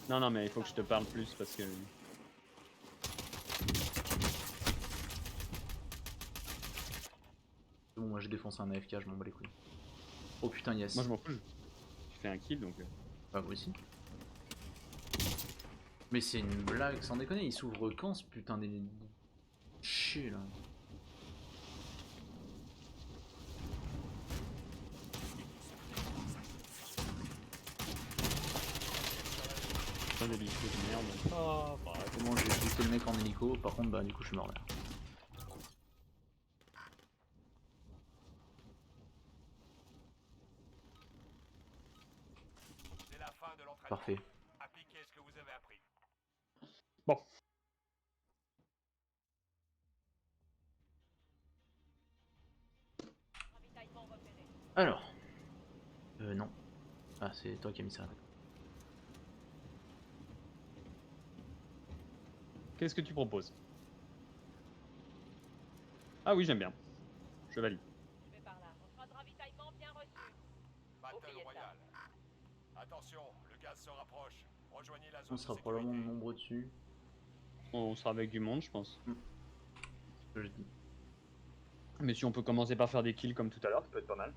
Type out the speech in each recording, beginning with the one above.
Non, non, mais il faut que je te parle plus parce que... Bon, moi j'ai défoncé un AFK, je m'en bats les couilles. Oh putain, yes. Moi je m'en fous, je fais un kill donc... Bah, moi aussi. Mais c'est une blague, sans déconner, il s'ouvre quand ce putain des... Chier là. Putain d'hélico de merde. Oh, bah, Comment j'ai buté le mec en hélico, par contre bah du coup je suis mort là. C'est la fin de l'entraînement. Parfait. Appliquez ce que vous avez appris. Bon. Alors. Non. Ah, c'est toi qui as mis ça. Qu'est-ce que tu proposes? Ah oui, j'aime bien. Je valide. Je vais par là. On fera de ravitaillement bien reçu. Battle Oubliez ça. Royale. Attention, le gaz se rapproche. Rejoignez la zone On de sera sécurité. probablement nombreux dessus. On sera avec du monde, je pense. C'est ce que je dis. Mais si on peut commencer par faire des kills comme tout à l'heure, ça peut être pas mal.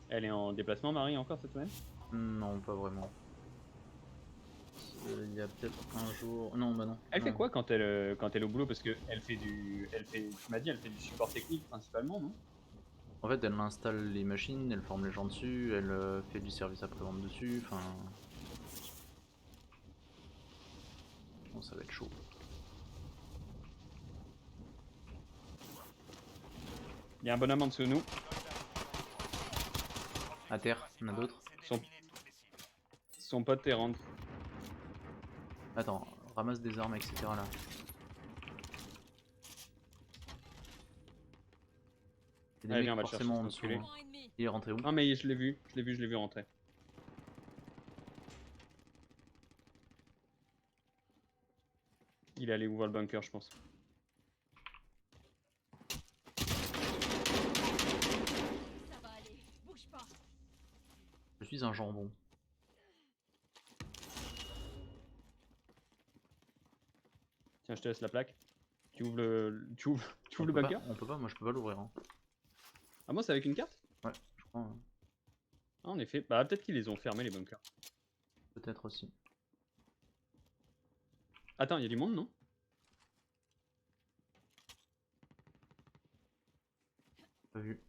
Elle est en déplacement, Marie, encore cette semaine? Non, pas vraiment. Il y a peut-être un jour... Non, bah non. Elle fait Non. quoi quand elle est au boulot? Parce que elle fait du... Tu m'as dit, elle fait du support technique principalement, non? En fait, elle installe les machines, elle forme les gens dessus, elle fait du service après-vente dessus, enfin... Bon, ça va être chaud. Il y a un bonhomme en dessous de nous. À terre, il y en a d'autres. Son, son pote est rentre. Attends, ramasse des armes, etc. là. Il y a Allez, des viens, on va mecs le chercher, forcément en cet dessous. enculé. Hein. Il est rentré où? Non mais je l'ai vu, je l'ai vu rentrer. Il est allé ouvrir le bunker, je pense. Ça va aller. Bouge pas. Je suis un jambon. Tiens, je te laisse la plaque. Tu ouvres le, tu ouvres le On peut bunker? pas, on peut pas, moi je peux pas l'ouvrir. Hein. Ah moi c'est avec une carte? Ouais, je crois. Hein. Ah, en effet, bah peut-être qu'ils les ont fermés les bunkers. Peut-être aussi. Attends, il y a du monde, non? Pas vu.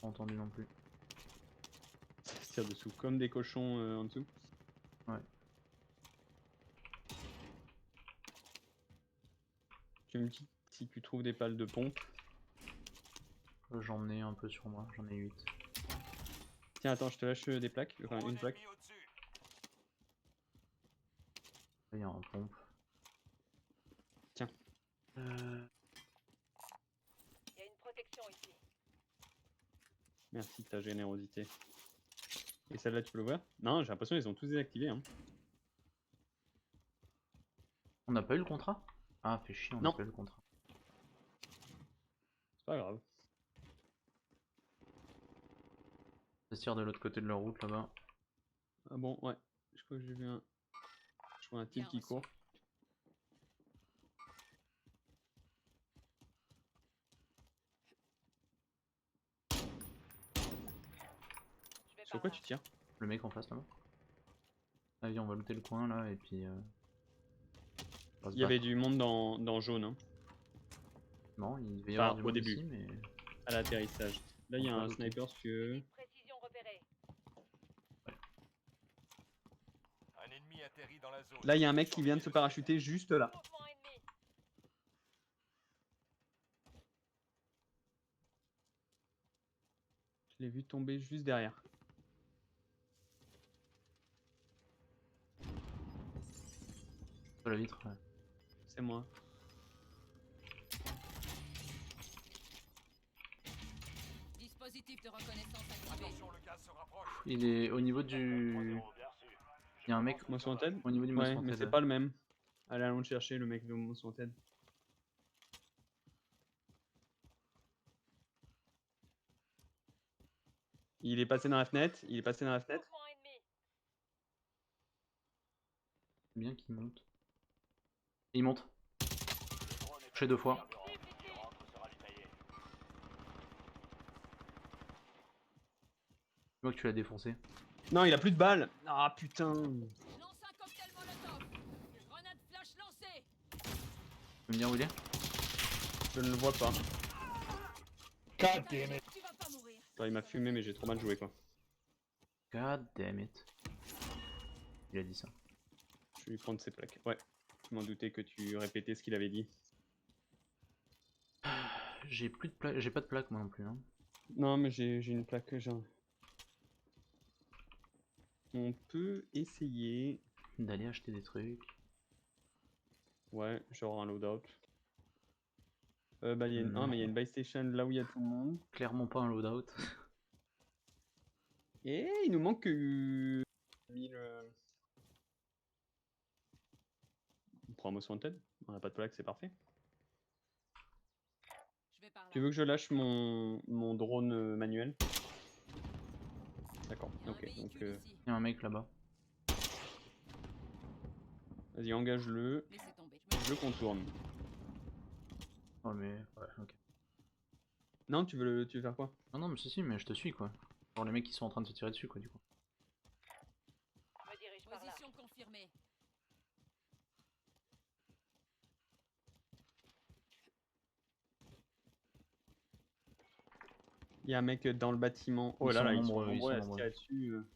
Pas entendu non plus. Ça se tire dessous comme des cochons en dessous. Ouais. Tu me dis si tu trouves des pales de pompe. J'en ai un peu sur moi, j'en ai 8. Tiens, attends, je te lâche des plaques, enfin une plaque. Ennemi au-dessus. Là, il y a un pompe. Tiens. Il y a une protection ici. Merci de ta générosité. Et celle-là, tu peux l'ouvrir? Non, j'ai l'impression qu'ils ont tous désactivé. Hein. On n'a pas eu le contrat? Ah, fait chier, on n'a Non. pas eu le contrat. C'est pas grave. Ça se tire de l'autre côté de la route là-bas. Ah bon, ouais. Je crois que j'ai vu un... Je vois un type qui court. Je vais Sur par quoi là. tu tires? Le mec en face là-bas. Allez, on va looter le coin là et puis. On va se Il y avait battre. du monde dans jaune, hein, Non, il devait y Enfin, avoir du au monde début. ici, mais. à l'atterrissage. Là, il y a On va un looter. sniper si tu veux. Précision repérée. Un ennemi atterrit dans la zone. Là, il y a un mec qui vient de se parachuter juste là. Mouvement ennemi. Je l'ai vu tomber juste derrière. Sur la vitre, ouais. C'est moi. Dispositif de reconnaissance activé. Attention, le gaz se rapproche. Il est au niveau du. Il y a un mec Moisson en tête? au niveau du Ouais, moisson mais tête. c'est pas le même. Allez, allons le chercher, le mec de Moisson en tête. Il est passé dans la fenêtre. Il est passé dans la fenêtre. Mouvement ennemi. C'est bien qu'il monte. Et il monte. Le drone est Touché 2 fois. carburant. Le rentre sera détaillé. Je vois que tu l'as défoncé. Non, il a plus de balles. Ah putain. Lance un cocktail molotov. Grenade flash lancée. Tu peux me dire où il est? Je ne le vois pas. God damn it. Tu vas pas mourir. Genre, il m'a fumé, mais j'ai trop mal joué quoi. God damn it. Il a dit ça. Je vais lui prendre ses plaques. Ouais. Je m'en doutais que tu répétais ce qu'il avait dit. J'ai plus de plaque. J'ai pas de plaque moi non plus. Hein. Non, mais j'ai une plaque. Genre. On peut essayer. D'aller acheter des trucs. Ouais, genre un loadout. Bah, il y a une... Non. Ah, mais il y a une buy station là où il y a tout le monde. Clairement pas un loadout. Et il nous manque que 1000. On prend un most wanted. On a pas de plaque, c'est parfait. Je vais par là. Tu veux que je lâche mon drone manuel? D'accord, Il y a un ok. Donc, véhicule ici. Il y a un mec là-bas. vas-y, engage-le. Laissez tomber. Je contourne. Oh mais. Ouais, ok. Non, tu veux faire quoi? Non, non, mais si, mais je te suis quoi. Genre les mecs qui sont en train de se tirer dessus quoi, du coup. Je me dirige par là. Position confirmée. Il y a un mec dans le bâtiment. Oh Ils là sont là, ils sont nombreux, ils nombreux sont à se nombreux. tirer dessus.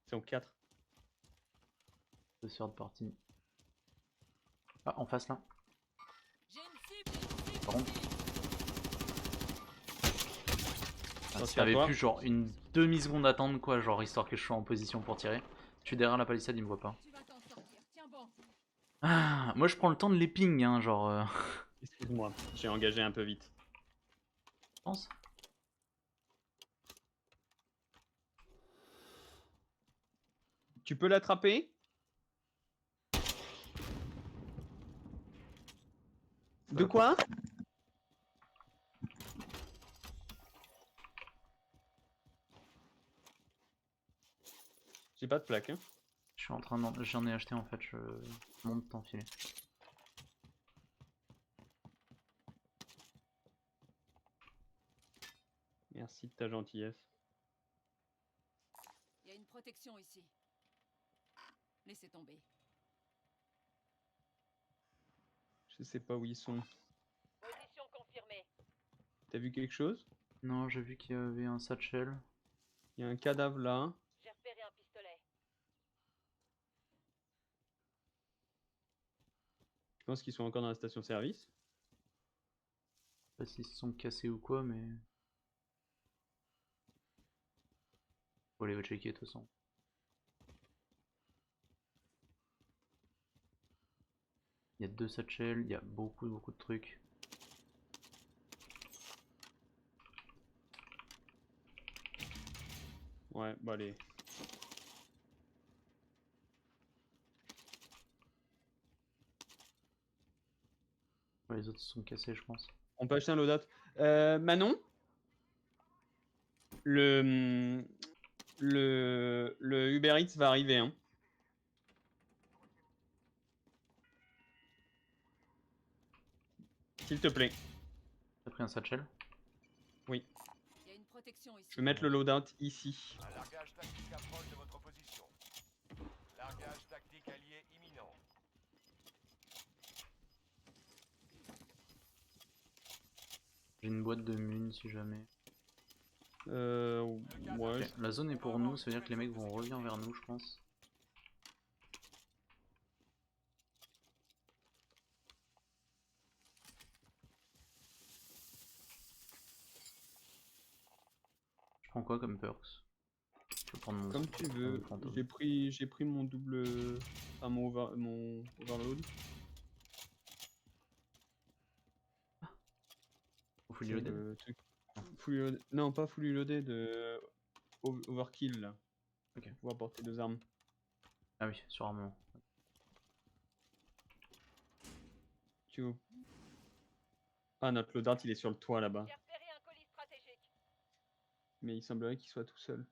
Ils sont 4. De se faire de partie. Ah, en face là. J'ai une cible. Par contre. Ah, Attention si à t'avais toi. pu genre une demi-seconde attendre quoi, genre histoire que je sois en position pour tirer. Je suis derrière la palissade, il me voit pas. Tu vas t'en sortir. Tiens bon. Ah, moi je prends le temps de les ping, hein, genre. Excuse-moi, j'ai engagé un peu vite. Je pense. Tu peux l'attraper? De quoi? J'ai pas de plaque, hein. Je suis en train de... J'en ai acheté en fait, je monte t'enfiler. Merci de ta gentillesse. Il y a une protection ici. Laissez tomber. Je sais pas où ils sont. Position confirmée. T'as vu quelque chose? Non, j'ai vu qu'il y avait un satchel. Il y a un cadavre là. J'ai repéré un pistolet. Je pense qu'ils sont encore dans la station-service. Je sais pas s'ils se sont cassés ou quoi, mais. Faut aller checker de toute façon. Il y a 2 satchels, il y a beaucoup de trucs. Ouais, bah allez. Ouais, les autres se sont cassés, je pense. On peut acheter un loadout. Manon? Le Uber Eats va arriver, hein. S'il te plaît. T'as pris un satchel? Oui. Il y a une protection ici. Je vais mettre le loadout ici. Un largage tactique approche de votre position. Largage tactique allié imminent. J'ai une boîte de mun si jamais. Ouais. Ok, la zone est pour nous, ça veut dire que les mecs vont revenir vers nous, je pense. Je prends quoi comme perks? Je vais prendre mon... Comme tu veux. fantôme. J'ai pris mon double. Enfin, mon overload. Au fully loaded. Le truc. Non, pas fully loaded, de overkill là. Ok. Pouvoir porter 2 armes. Ah oui, sur armement. Tu veux... Ah, notre loadout il est sur le toit là-bas. J'ai repéré un colis stratégique. mais il semblerait qu'il soit tout seul.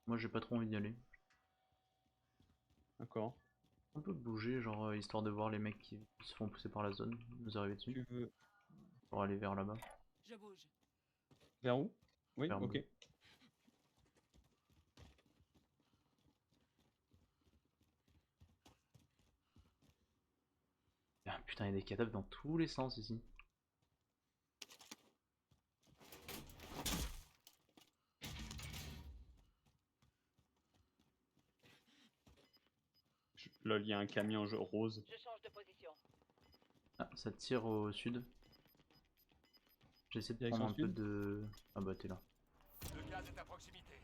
Moi j'ai pas trop envie d'y aller. D'accord. On peut bouger, genre histoire de voir les mecs qui se font pousser par la zone, nous arriver dessus, Tu veux pour aller vers là-bas, Je bouge. vers où? Oui, vers ok. bleu. Ah, putain, il y a des cadavres dans tous les sens ici. Lol, il y a un camion rose. Je change de position. Ah, ça tire au sud. J'essaie de Direction prendre un peu sud. de... Ah bah t'es là. Le gaz est à proximité.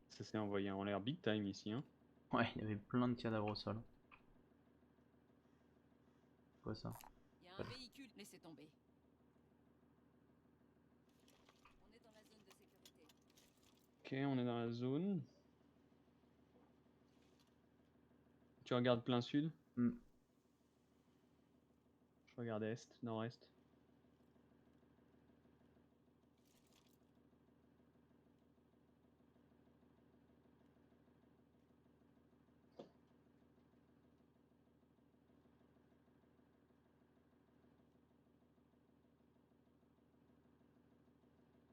Ça s'est envoyé en l'air big time ici, hein. Ouais, il y avait plein de cadavres au sol. Quoi ça? Il y a un Voilà. véhicule. Laissez tomber. On est dans la zone de sécurité. Ok, on est dans la zone. Tu regardes plein sud? Hmm. Je regarde est, nord-est.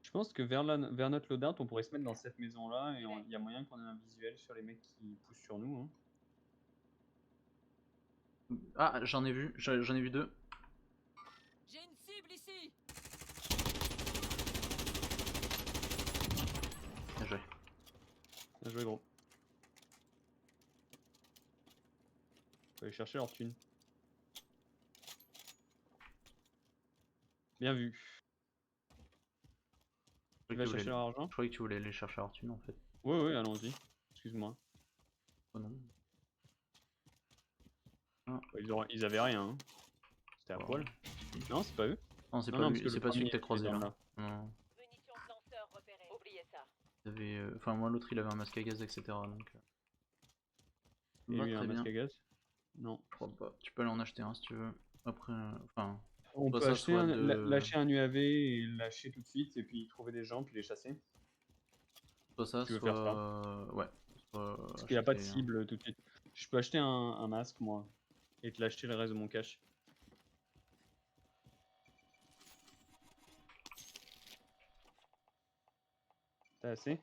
Je pense que vers notre loadout, on pourrait se mettre dans cette maison-là et il y a moyen qu'on ait un visuel sur les mecs qui poussent sur nous, hein. Ah, j'en ai vu 2. J'ai une cible ici. Bien joué. Bien joué, gros. Faut aller chercher leur thune. Bien vu. Tu vas chercher leur argent? Je croyais que tu voulais aller chercher leur thune en fait. Oui, oui, allons-y. Excuse-moi. Oh non. Ils avaient rien, hein. C'était à Wow. poil. Non, c'est pas eux. Non, c'est Non, pas non, lui, parce que c'est le pas celui que premier t'as croisé était là. dans là. Non. Munitions de lanceur repérées. Oubliez ça. Il avait, enfin moi l'autre il avait un masque à gaz etc. Donc. Et Va lui, un très bien. masque à gaz? Non. Je crois pas. Tu peux aller en acheter un si tu veux. Après, enfin. On soit peut ça, acheter soit de... lâcher un UAV et lâcher tout de suite, et puis trouver des gens, puis les chasser. Soit ça, Tu veux faire ça? soit. Ouais. Soit Parce qu'il n'y a pas de acheter, cible tout de suite. Je peux acheter un masque, moi, et te l'acheter le reste de mon cash. T'as assez?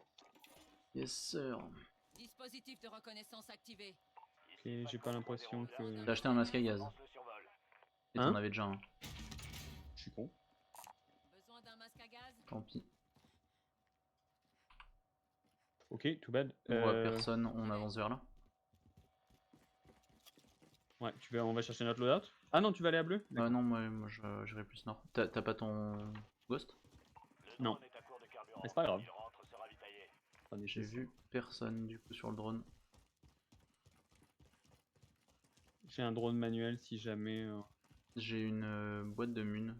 Yes sir. Dispositif de reconnaissance activé. Ok, j'ai pas l'impression que... T'as acheté un masque à gaz. Et t'en Hein? avais déjà un. Je suis con. Besoin d'un masque à gaz. Tant pis. Ok, too bad. On voit personne, on avance vers là. Ouais, on va chercher notre loadout. Ah non, tu vas aller à bleu? Ah non, moi j'irai plus nord. T'as pas ton ghost? Non. Mais c'est pas grave. Attendez, J'ai vu personne du coup sur le drone. J'ai un drone manuel si jamais... J'ai une boîte de mun.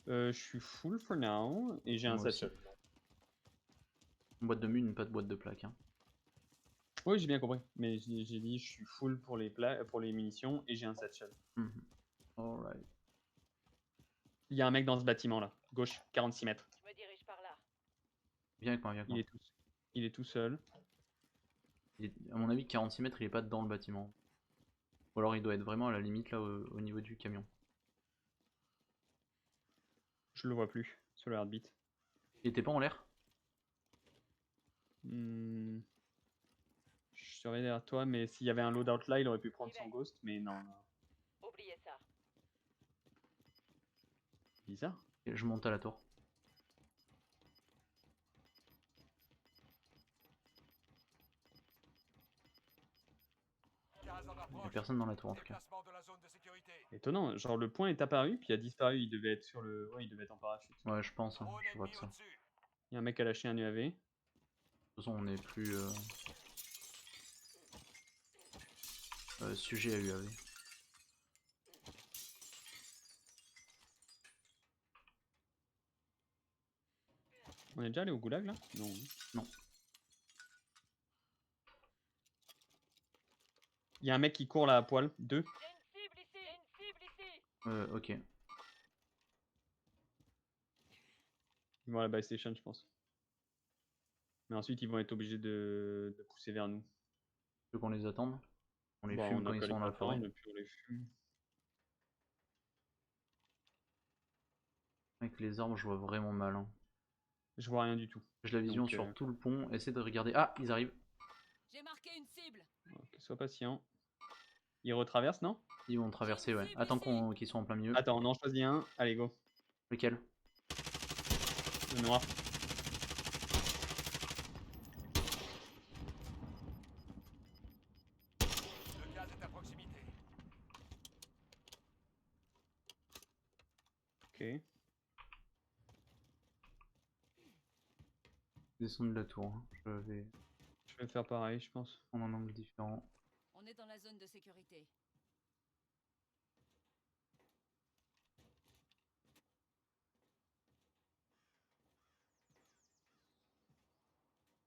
je suis full for now, et j'ai un Moi aussi. satchel. Une boîte de mun, pas de boîte de plaque. Hein. Oui, j'ai bien compris. Mais j'ai dit je suis full pour les munitions et j'ai un satchel. Alright. Il y a un mec dans ce bâtiment là, gauche, 46 mètres. Je me dirige par là. Viens avec moi, viens avec moi. Il est tout seul. À mon avis, 46 mètres, il est pas dans le bâtiment. Ou alors il doit être vraiment à la limite là au niveau du camion. Je le vois plus sur le heartbeat. Il était pas en l'air? Je serais derrière toi, mais s'il y avait un loadout là, il aurait pu prendre son ghost, mais non. Oubliez ça. Bizarre. Et je monte à la tour. Il y a personne dans la tour en tout cas. Étonnant, genre le point est apparu, puis il a disparu, il devait être sur le... Ouais, il devait être en parachute. Ouais, je pense, hein. Je vois que ça. Il y a un mec qui a lâché un UAV. De toute façon, on est plus sujet à UAV. On est déjà allé au goulag là? Non. Non. Il y a un mec qui court là à poil, 2. J'ai une cible ici. J'ai une cible ici. Ok. Ils vont à la buy station, je pense. Mais ensuite, ils vont être obligés de pousser vers nous. Tu veux qu'on les attende? On les Bon, fume on quand a ils qu'à sont les dans la forêt. attendre, et puis on les fume. Avec les arbres, je vois vraiment mal. Hein. Je vois rien du tout. J'ai la vision Donc, sur tout le pont. Essaie de regarder. Ah, ils arrivent. J'ai marqué une cible. Ok, sois patient. Ils retraversent, non? Ils vont traverser, ouais. cible Attends ici. qu'ils soient en plein milieu. Attends, on en choisit un. Allez, go. Lequel? Le noir. Le gaz est à proximité. Ok. Descendre de la tour. Hein. Je vais Je vais faire pareil, je pense. prendre un angle différent. On est dans la zone de sécurité.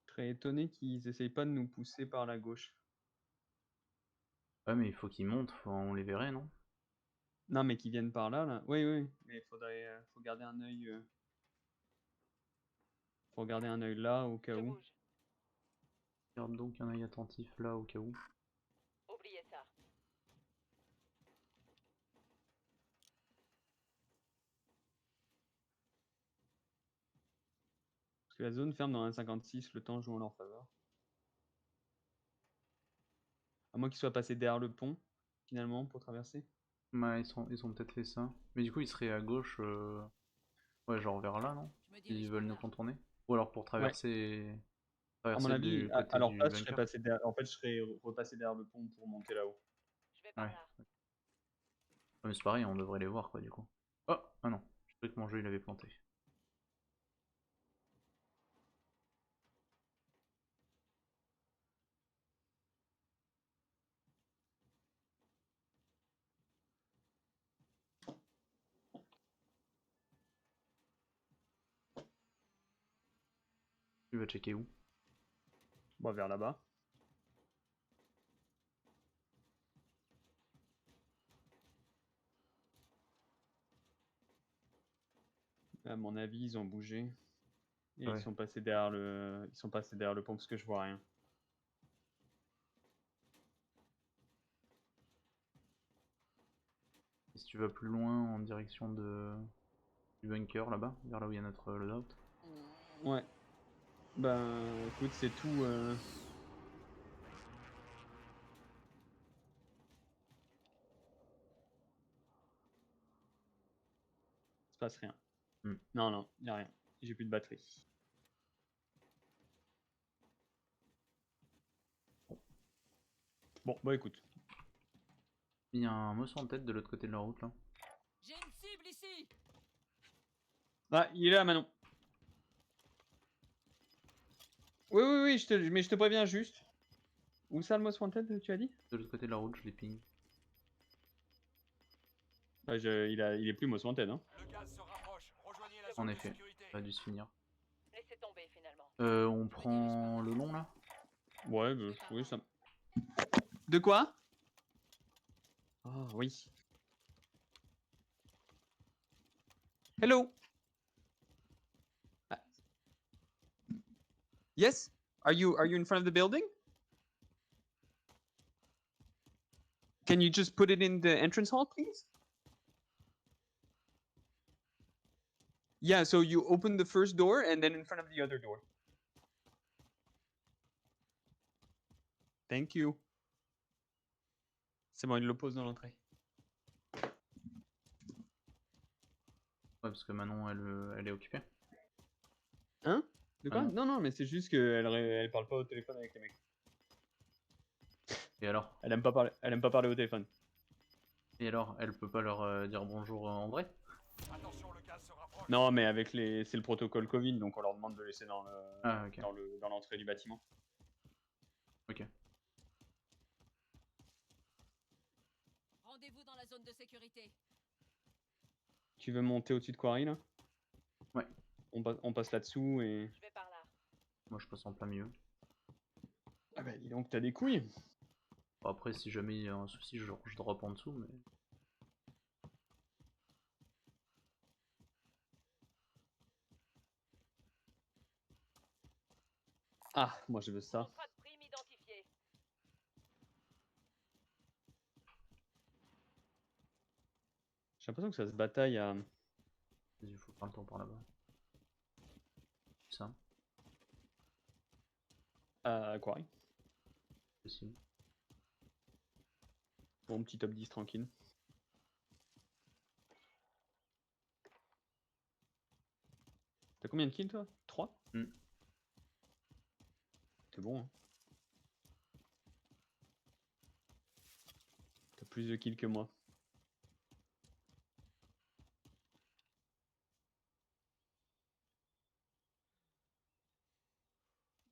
Je serais étonné qu'ils essayent pas de nous pousser par la gauche. Ouais, mais il faut qu'ils montent. On les verrait, non? Non, mais qu'ils viennent par là, là. Oui, oui. Mais faudrait, faut garder un œil. Faut garder un œil là au cas Je où. bouge. Garde donc un œil attentif là au cas où. Oubliez ça. Parce que la zone ferme dans un 56, le temps joue en leur faveur. À moins qu'ils soient passés derrière le pont, finalement, pour traverser. Ouais, ils ont peut-être fait ça. Mais du coup, ils seraient à gauche. Ouais, genre vers là, non? Je me Ils dirige veulent par nous là. contourner. Ou alors pour Ouais. À mon traverser avis, du à côté leur du place, je serais bunker. passé derrière. En fait, je serais repassé derrière le pont pour monter là-haut. Je vais par Ouais. là. Ouais, mais c'est pareil, on devrait les voir quoi du coup. Oh, ah non, je croyais que mon jeu il avait planté. Tu vas checker où? Bon, vers là-bas. À mon avis, ils ont bougé. Et Ouais. ils sont passés derrière le. Ils sont passés derrière le pont parce que je vois rien. Et si tu vas plus loin en direction du bunker là-bas, vers là où il y a notre loadout. Ouais. Ben, écoute, c'est tout. Il se passe rien. Hmm. Non, non, y a rien. J'ai plus de batterie. Bon, bah écoute. Il y a un mosso en tête de l'autre côté de la route là. J'ai une cible ici. Ah, il est là, Manon. Oui, oui, oui, mais je te préviens juste. Où ça, le Most Wanted, tu as dit? De l'autre côté de la route, je les ping. Bah, il est plus Most Wanted, hein. Le gaz se rapproche. Rejoignez la En zone de effet, sécurité. ça a dû se finir. Laissez tomber finalement. On prend le long là? Ouais, bah, oui, ça. De quoi? Oh, oui. Hello. Ah. Yes? Are you in front of the building? Can you just put it in the entrance hall, please? Yeah, so you open the first door and then in front of the other door. Thank you. C'est bon, il le pose dans l'entrée. Ouais, parce que Manon elle est occupée. Hein? De quoi? Ah non. Non, non, mais c'est juste qu'elle parle pas au téléphone avec les mecs. Et alors? Elle aime pas parler au téléphone. Et alors, elle peut pas leur dire bonjour en vrai? Attention, le gaz se rapproche. Non, mais c'est le protocole Covid, donc on leur demande de laisser Ah ok. dans l'entrée du bâtiment. Ok. Rendez-vous dans la zone de sécurité. Tu veux monter au-dessus de Quarry, là? Ouais. On passe là-dessous et... Je vais par là. Moi je passe en plein milieu. Ah bah dis donc, t'as des couilles. Bon, après si jamais il y a un souci, je drop en dessous, mais. Ah, moi je veux ça. Contrat de prime identifié. J'ai l'impression que ça se bataille à... Il faut faire le tour par là-bas. Ça, à Quarry. possible. Bon, petit top 10 tranquille. T'as combien de kills toi? 3? Hmm. C'est bon, hein. T'as plus de kills que moi.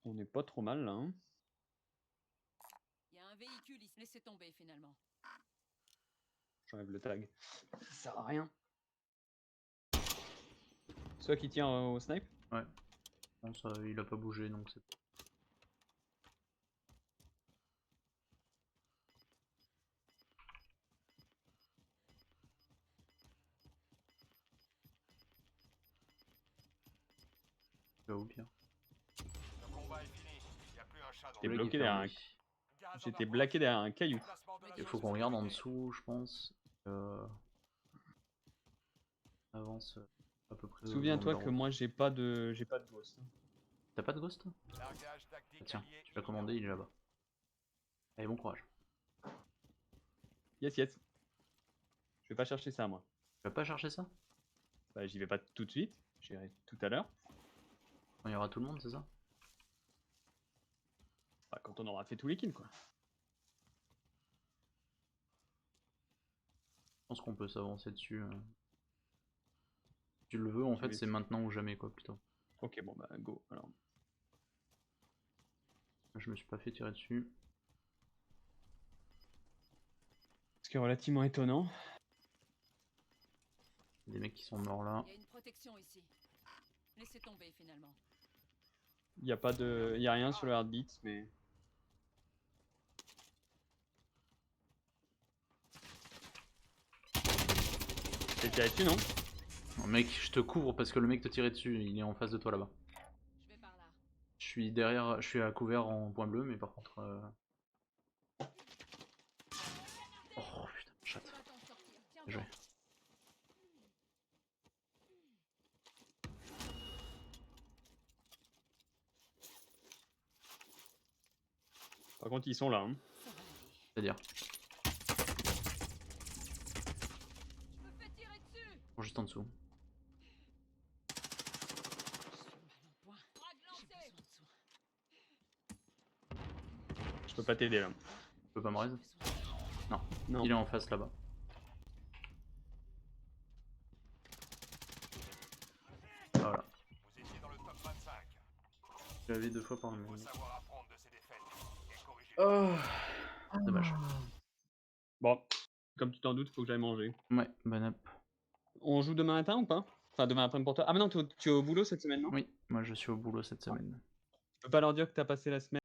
On n'est pas trop mal là, hein. Il y a un véhicule ici. Laissez tomber finalement. J'enlève le tag. Ça sert à rien. Soit qui tient au snipe? Ouais. Non, ça, il a pas bougé donc c'est. Là où pire. Le combat est fini. Il n'y a plus un chat dans T'es le bloqué derrière un... Gaz en J'étais approche. blaqué derrière un caillou. Déplacement de la Il zone faut de qu'on regarde en sécurité. dessous, je pense. Avance à peu près. Souviens-toi long de que la route. moi j'ai pas de ghost. T'as pas de ghost? Largage Ah, tactique tiens, allié tu l'as imminent. commandé, il est là-bas. Allez, bon courage. Yes, yes. Je vais pas chercher ça moi. Tu vas pas chercher ça? Bah, j'y vais pas tout de suite. J'irai tout à l'heure. Quand il y aura tout le monde, c'est ça? Bah, quand on aura fait tous les kills quoi. Je pense qu'on peut s'avancer dessus. Si tu le veux, en Je fait, vais- c'est maintenant ou jamais, quoi, plutôt. Ok, bon bah go alors. Je me suis pas fait tirer dessus. Ce qui est relativement étonnant. Il y a des mecs qui sont morts là. Il y a une protection ici. Laissez tomber finalement. Il y a pas de, il y a rien sur le heartbeat, mais t'es tiré dessus non? Non, mec, je te couvre parce que le mec te tirait dessus, il est en face de toi là-bas. Je vais par là. Je suis derrière, je suis à couvert en point bleu, mais par contre. Oh putain, chatte. Va t'en sortir. Tiens Bien joué. bon. Par contre ils sont là. Hein. Ça va aller. C'est-à-dire, Je me fais tirer dessus. ils sont juste en dessous. Je suis mal en point. Frag J'ai lancé. besoin de soins. Je peux pas t'aider là. Tu peux pas me raise? Besoin de- Non. Il est en face là-bas. Voilà. Vous étiez dans le top 25. Je l'avais 2 fois par le Il faut même. savoir apprendre de ses défaites et corriger. Dommage. Bon, comme tu t'en doutes, faut que j'aille manger. Ouais, bon app. On joue demain matin ou pas? Enfin demain après pour toi. Ah mais non, tu es au boulot cette semaine non? Oui, moi je suis au boulot cette semaine. Tu peux pas leur dire que t'as passé la semaine